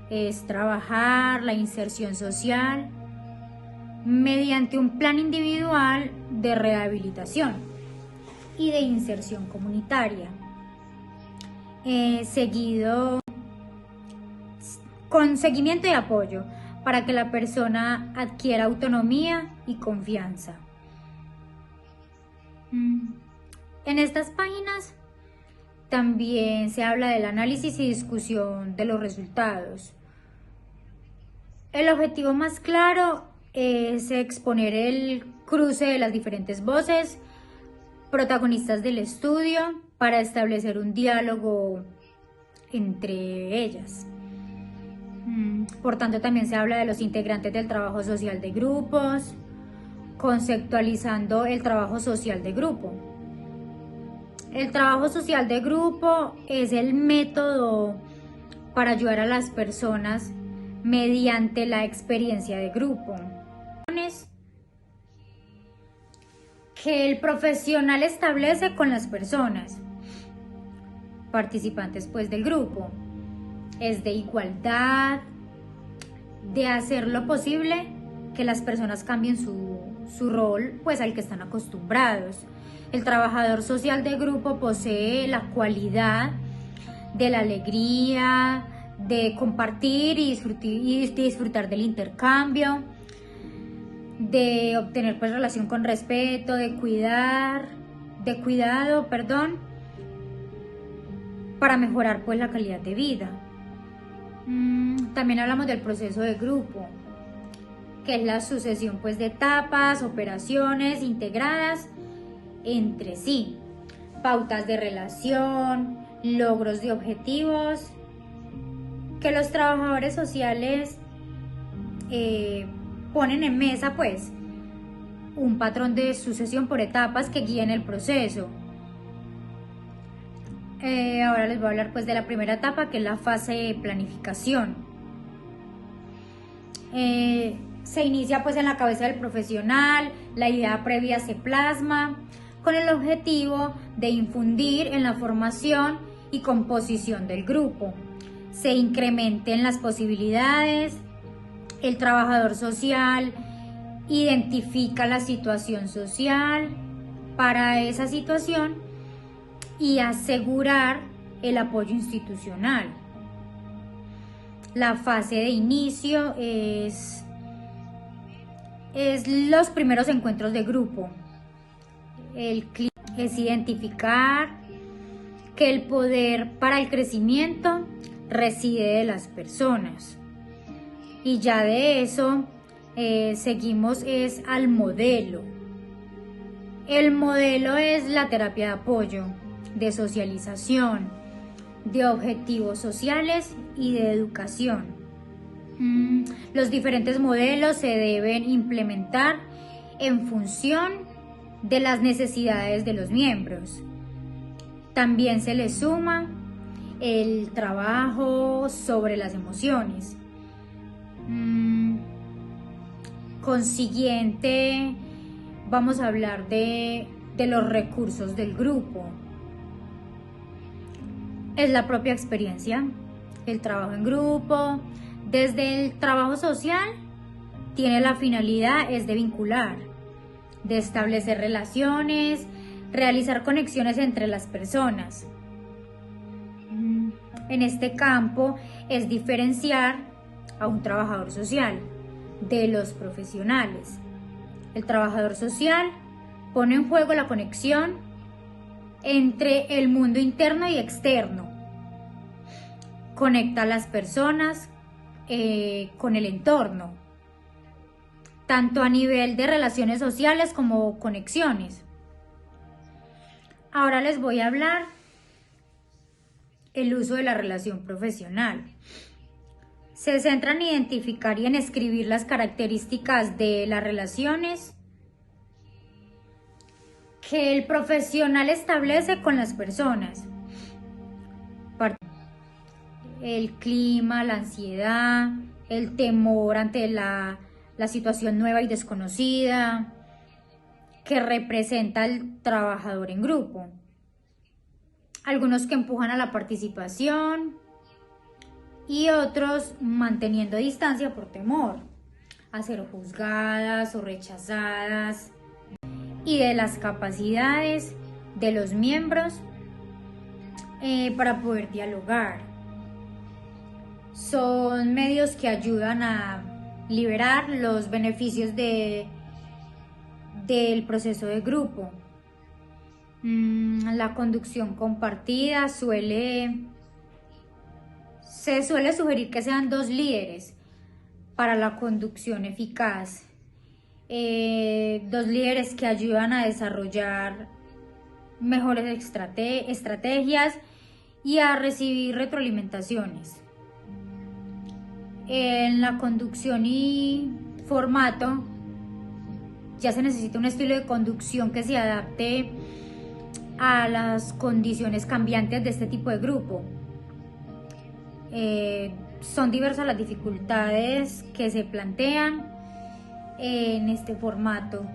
es trabajar la inserción social mediante un plan individual de rehabilitación y de inserción comunitaria, con seguimiento y apoyo para que la persona adquiera autonomía y confianza. En estas páginas también se habla del análisis y discusión de los resultados. El objetivo más claro es exponer el cruce de las diferentes voces protagonistas del estudio para establecer un diálogo entre ellas. Por tanto, también se habla de los integrantes del trabajo social de grupos, conceptualizando el trabajo social de grupo. El trabajo social de grupo es el método para ayudar a las personas mediante la experiencia de grupo que el profesional establece con las personas participantes pues del grupo. es de igualdad, de hacer lo posible que las personas cambien su rol pues al que están acostumbrados. El trabajador social de grupo posee la cualidad de la alegría, de compartir y disfrutar del intercambio, de obtener pues relación con respeto, de cuidado, para mejorar pues la calidad de vida. También hablamos del proceso de grupo, que es la sucesión pues de etapas, operaciones integradas entre sí, pautas de relación, logros de objetivos, que los trabajadores sociales ponen en mesa pues un patrón de sucesión por etapas que guíen el proceso. Ahora les voy a hablar pues de la primera etapa, que es la fase de planificación. Se inicia pues en la cabeza del profesional, la idea previa se plasma con el objetivo de infundir en la formación y composición del grupo. Se incrementen las posibilidades, el trabajador social identifica la situación social para esa situación y asegurar el apoyo institucional. La fase de inicio es los primeros encuentros de grupo. Es identificar que el poder para el crecimiento reside de las personas. Y ya de eso seguimos al modelo. El modelo es la terapia de apoyo, de socialización, de objetivos sociales y de educación. Los diferentes modelos se deben implementar en función de las necesidades de los miembros. También se le suma el trabajo sobre las emociones. Consiguiente, vamos a hablar de los recursos del grupo. Es la propia experiencia, el trabajo en grupo. Desde el trabajo social tiene la finalidad es de vincular, de establecer relaciones, realizar conexiones entre las personas. En este campo es diferenciar a un trabajador social de los profesionales. El trabajador social pone en juego la conexión entre el mundo interno y externo. Conecta a las personas con el entorno, tanto a nivel de relaciones sociales como conexiones. Ahora les voy a hablar el uso de la relación profesional. Se centra en identificar y en escribir las características de las relaciones que el profesional establece con las personas. El clima, la ansiedad, el temor ante la situación nueva y desconocida que representa el trabajador en grupo. Algunos que empujan a la participación y otros manteniendo distancia por temor a ser juzgadas o rechazadas, y de las capacidades de los miembros para poder dialogar. Son medios que ayudan a liberar los beneficios del proceso de grupo. La conducción compartida se suele sugerir que sean 2 líderes para la conducción eficaz. 2 líderes que ayudan a desarrollar mejores estrategias y a recibir retroalimentaciones. En la conducción y formato ya se necesita un estilo de conducción que se adapte a las condiciones cambiantes de este tipo de grupo. Son diversas las dificultades que se plantean en este formato.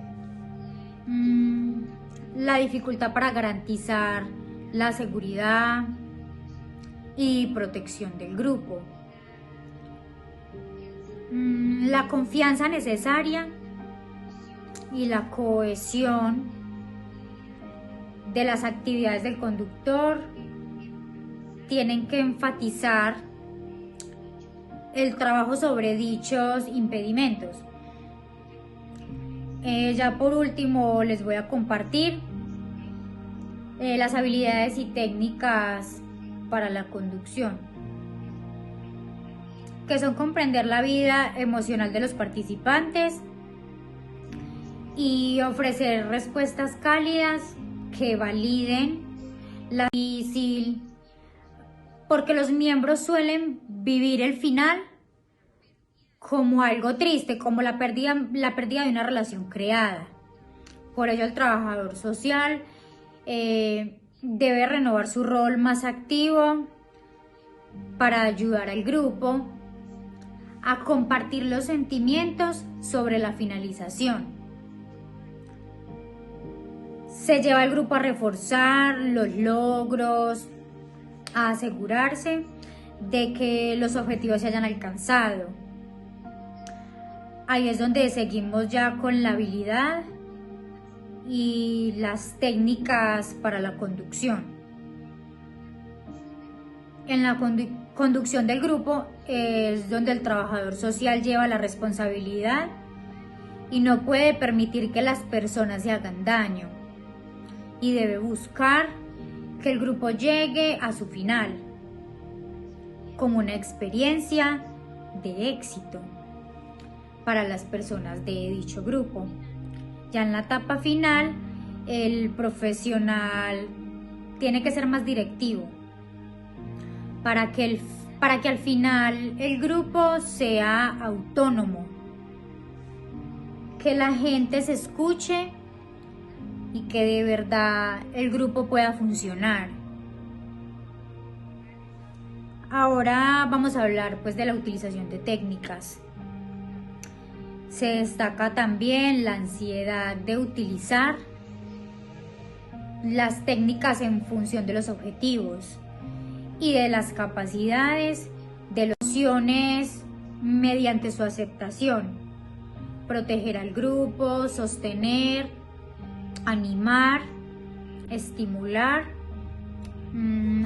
La dificultad para garantizar la seguridad, y protección del grupo. La confianza necesaria y la cohesión de las actividades del conductor tienen que enfatizar el trabajo sobre dichos impedimentos. Ya por último les voy a compartir las habilidades y técnicas para la conducción, que son comprender la vida emocional de los participantes y ofrecer respuestas cálidas que validen la difícil, porque los miembros suelen vivir el final como algo triste, como la pérdida de una relación creada. Por ello el trabajador social debe renovar su rol más activo para ayudar al grupo a compartir los sentimientos sobre la finalización. Se lleva al grupo a reforzar los logros, a asegurarse de que los objetivos se hayan alcanzado. Ahí es donde seguimos ya con la habilidad y las técnicas para la conducción. En la conducción del grupo es donde el trabajador social lleva la responsabilidad y no puede permitir que las personas se hagan daño, y debe buscar que el grupo llegue a su final como una experiencia de éxito para las personas de dicho grupo. Ya en la etapa final, el profesional tiene que ser más directivo para que al final el grupo sea autónomo, que la gente se escuche y que de verdad el grupo pueda funcionar. Ahora vamos a hablar pues de la utilización de técnicas. Se destaca también la ansiedad de utilizar las técnicas en función de los objetivos y de las capacidades de las opciones mediante su aceptación, proteger al grupo, sostener, animar, estimular,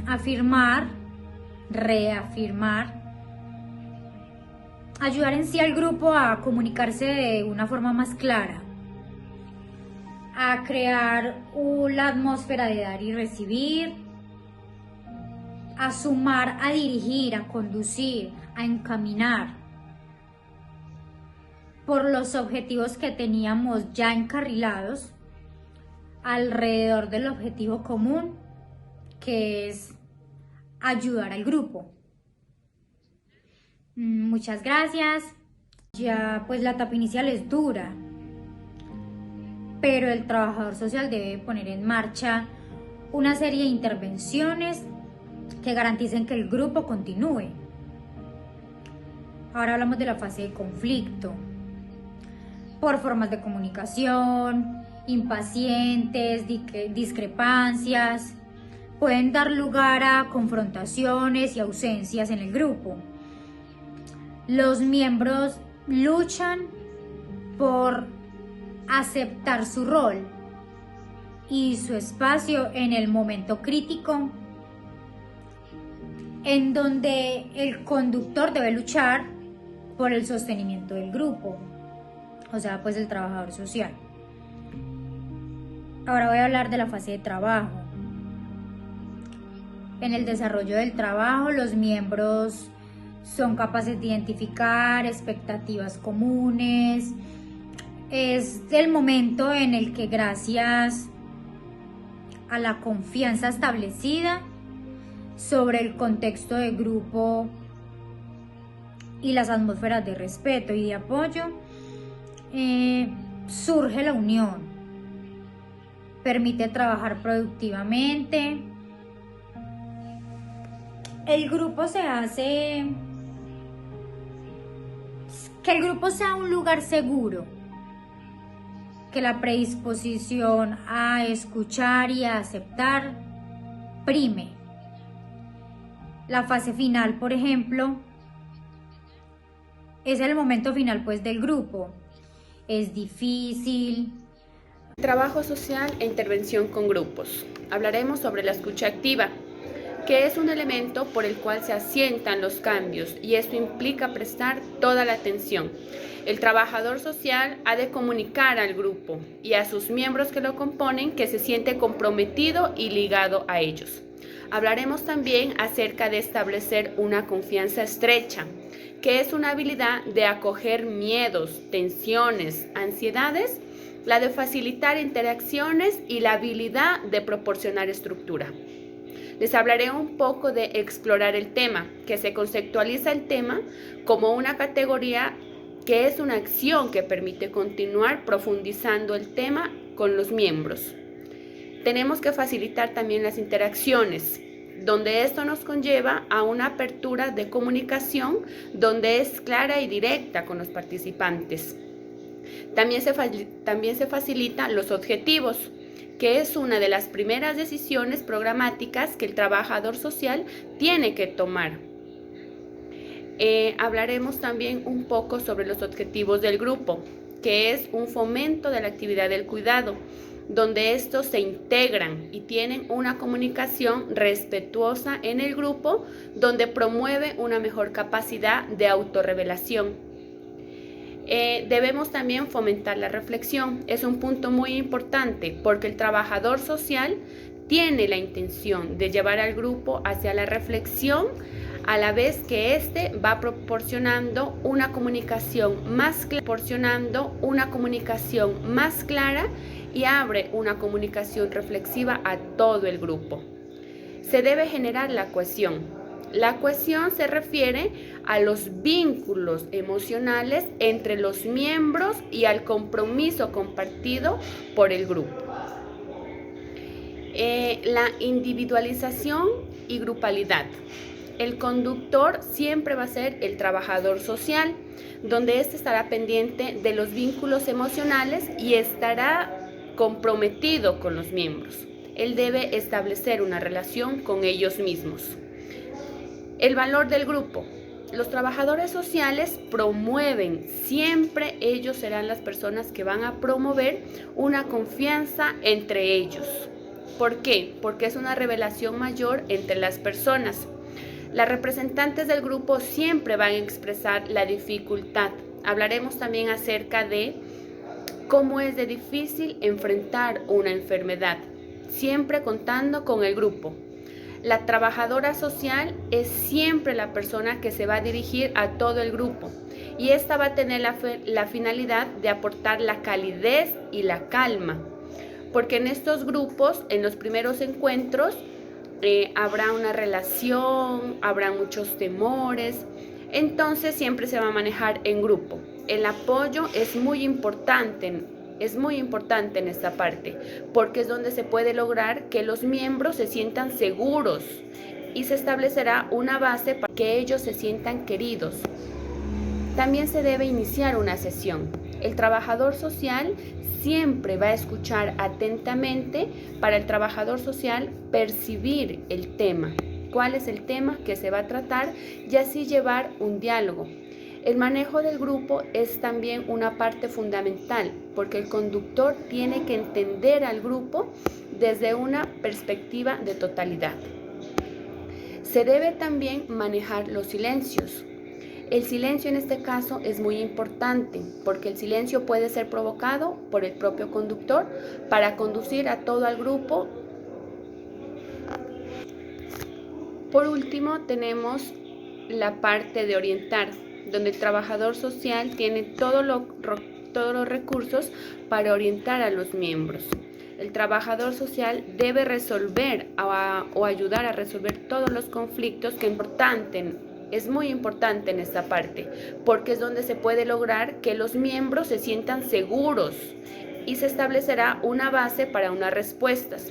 afirmar, reafirmar, ayudar en sí al grupo a comunicarse de una forma más clara, a crear la atmósfera de dar y recibir, a sumar, a dirigir, a conducir, a encaminar por los objetivos que teníamos ya encarrilados alrededor del objetivo común, que es ayudar al grupo. Muchas gracias. Ya pues la etapa inicial es dura, pero el trabajador social debe poner en marcha una serie de intervenciones que garanticen que el grupo continúe. Ahora hablamos de la fase de conflicto. Por formas de comunicación, impacientes, discrepancias, pueden dar lugar a confrontaciones y ausencias en el grupo. Los miembros luchan por aceptar su rol y su espacio en el momento crítico, en donde el conductor debe luchar por el sostenimiento del grupo, o sea, pues el trabajador social. Ahora voy a hablar de la fase de trabajo. En el desarrollo del trabajo, los miembros son capaces de identificar expectativas comunes. Es el momento en el que, gracias a la confianza establecida sobre el contexto de grupo y las atmósferas de respeto y de apoyo, surge la unión. Permite trabajar productivamente. El grupo que el grupo sea un lugar seguro, que la predisposición a escuchar y a aceptar prime. la fase final, por ejemplo, es el momento final pues del grupo. Es difícil. Trabajo social e intervención con grupos. Hablaremos sobre la escucha activa, que es un elemento por el cual se asientan los cambios y esto implica prestar toda la atención. El trabajador social ha de comunicar al grupo y a sus miembros que lo componen que se siente comprometido y ligado a ellos. Hablaremos también acerca de establecer una confianza estrecha, que es una habilidad de acoger miedos, tensiones, ansiedades, la de facilitar interacciones y la habilidad de proporcionar estructura. Les hablaré un poco de explorar el tema, que se conceptualiza el tema como una categoría que es una acción que permite continuar profundizando el tema con los miembros. Tenemos que facilitar también las interacciones, donde esto nos conlleva a una apertura de comunicación donde es clara y directa con los participantes. También se facilitan los objetivos, que es una de las primeras decisiones programáticas que el trabajador social tiene que tomar. Hablaremos también un poco sobre los objetivos del grupo, que es un fomento de la actividad del cuidado, donde estos se integran y tienen una comunicación respetuosa en el grupo, donde promueve una mejor capacidad de autorrevelación. Debemos también fomentar la reflexión. Es un punto muy importante porque el trabajador social tiene la intención de llevar al grupo hacia la reflexión, a la vez que éste va proporcionando una comunicación más clara y abre una comunicación reflexiva a todo el grupo. Se debe generar la cohesión. La cohesión se refiere a los vínculos emocionales entre los miembros y al compromiso compartido por el grupo. La individualización y grupalidad. El conductor siempre va a ser el trabajador social, donde éste estará pendiente de los vínculos emocionales y estará comprometido con los miembros. Él debe establecer una relación con ellos mismos. El valor del grupo. Los trabajadores sociales promueven, siempre ellos serán las personas que van a promover una confianza entre ellos. ¿Por qué? Porque es una revelación mayor entre las personas. Las representantes del grupo siempre van a expresar la dificultad. Hablaremos también acerca de cómo es de difícil enfrentar una enfermedad, siempre contando con el grupo. La trabajadora social es siempre la persona que se va a dirigir a todo el grupo y esta va a tener la finalidad de aportar la calidez y la calma, porque en estos grupos, en los primeros encuentros, habrá una relación, habrá muchos temores, entonces siempre se va a manejar en grupo. El apoyo es muy importante en esta parte, porque es donde se puede lograr que los miembros se sientan seguros y se establecerá una base para que ellos se sientan queridos. También se debe iniciar una sesión. El trabajador social siempre va a escuchar atentamente para el trabajador social percibir el tema. ¿Cuál es el tema que se va a tratar? Y así llevar un diálogo. El manejo del grupo es también una parte fundamental porque el conductor tiene que entender al grupo desde una perspectiva de totalidad. Se debe también manejar los silencios. El silencio en este caso es muy importante porque el silencio puede ser provocado por el propio conductor para conducir a todo el grupo. Por último, tenemos la parte de orientar, donde el trabajador social tiene todos los recursos para orientar a los miembros. El trabajador social debe resolver o ayudar a resolver todos los conflictos que es muy importante en esta parte, porque es donde se puede lograr que los miembros se sientan seguros y se establecerá una base para unas respuestas.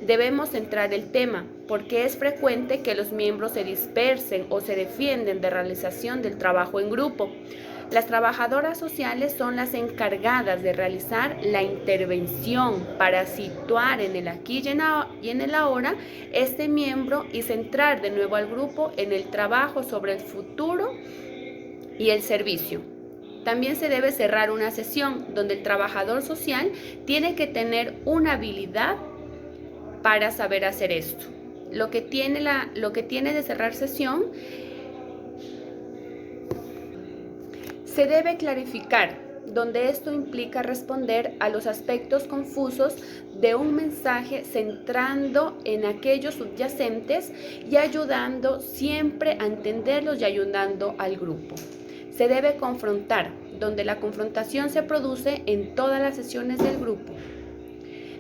Debemos centrar el tema, porque es frecuente que los miembros se dispersen o se defienden de realización del trabajo en grupo. Las trabajadoras sociales son las encargadas de realizar la intervención para situar en el aquí y en el ahora este miembro y centrar de nuevo al grupo en el trabajo sobre el futuro y el servicio. También se debe cerrar una sesión donde el trabajador social tiene que tener una habilidad para saber hacer esto. Lo que tiene de cerrar sesión, se debe clarificar, donde esto implica responder a los aspectos confusos de un mensaje centrando en aquellos subyacentes y ayudando siempre a entenderlos y ayudando al grupo. Se debe confrontar, donde la confrontación se produce en todas las sesiones del grupo.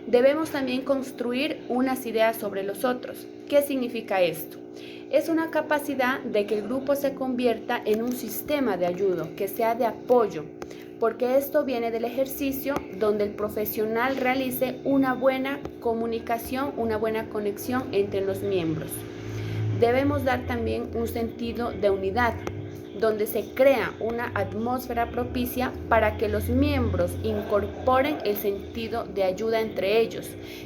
Debemos también construir unas ideas sobre los otros. ¿Qué significa esto? Es una capacidad de que el grupo se convierta en un sistema de ayuda, que sea de apoyo, porque esto viene del ejercicio donde el profesional realice una buena comunicación, una buena conexión entre los miembros. Debemos dar también un sentido de unidad, donde se crea una atmósfera propicia para que los miembros incorporen el sentido de ayuda entre ellos,